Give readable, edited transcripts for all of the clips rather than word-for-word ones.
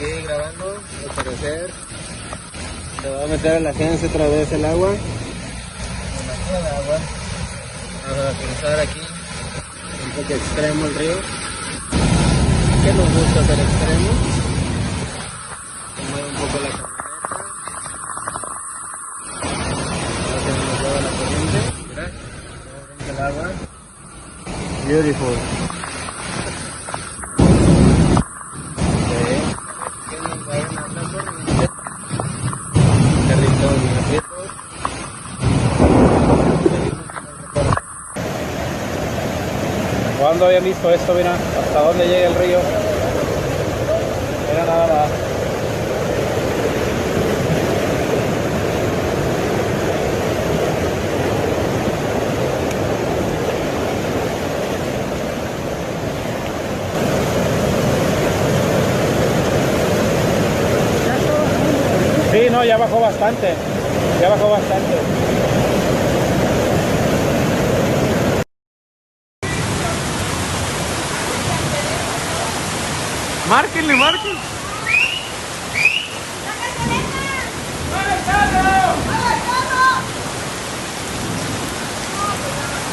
aquí grabando, al parecer se va a meter a la agencia otra vez el agua. Demasiada agua. Vamos a cruzar aquí un poco extremo el río. Que nos gusta hacer extremo. Se mueve un poco la camioneta. Ahora se nos lleva la corriente. Mira, corriente el agua. Beautiful. ¿Cuándo habían visto esto? Mira, hasta dónde llega el río. Mira nada más. Sí, no, ya bajó bastante. Ya bajó bastante. Márquenle, márquenle.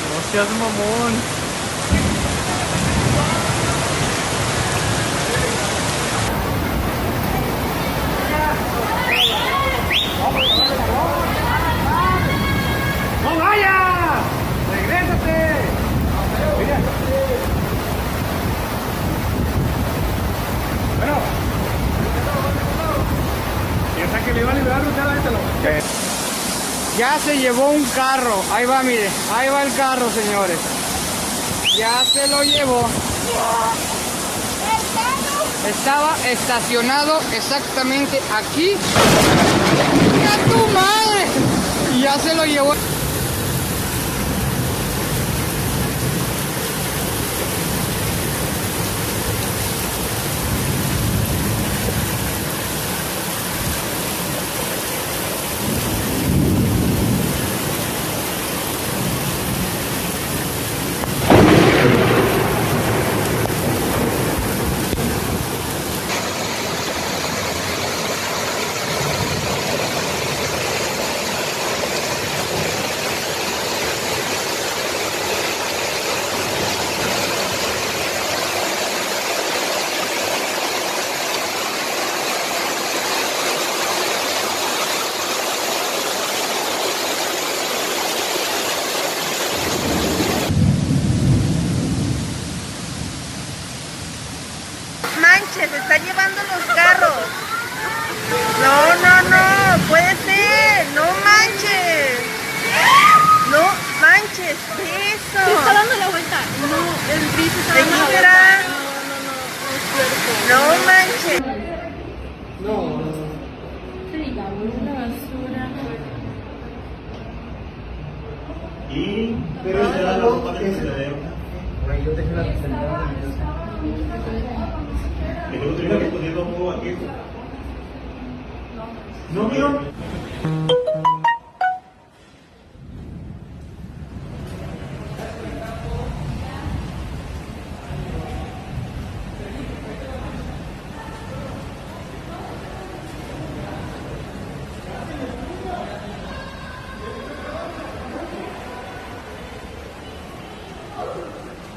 No seas mamón. ¡No vayas! ¡Regrésate! Mira. Bueno. ¿Piensa que le iba a liberar usted a este loco? Ya se llevó un carro. Ahí va, mire. Ahí va el carro, señores. Ya se lo llevó. Estaba estacionado exactamente aquí. ¡A tu madre! Y ya se lo llevó. Manches, se está llevando los carros. No, no, no, puede ser. No manches. No manches, eso. Se está dando la vuelta. No, el bici está dando la Señora. vuelta. No No manches. la basura. Y... Pero será la ropa que se le dé. Yo dejé la presentación. Me tengo que ir respondiendo un poco aquí. ¿No vio?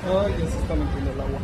Ay, ya se está metiendo el agua.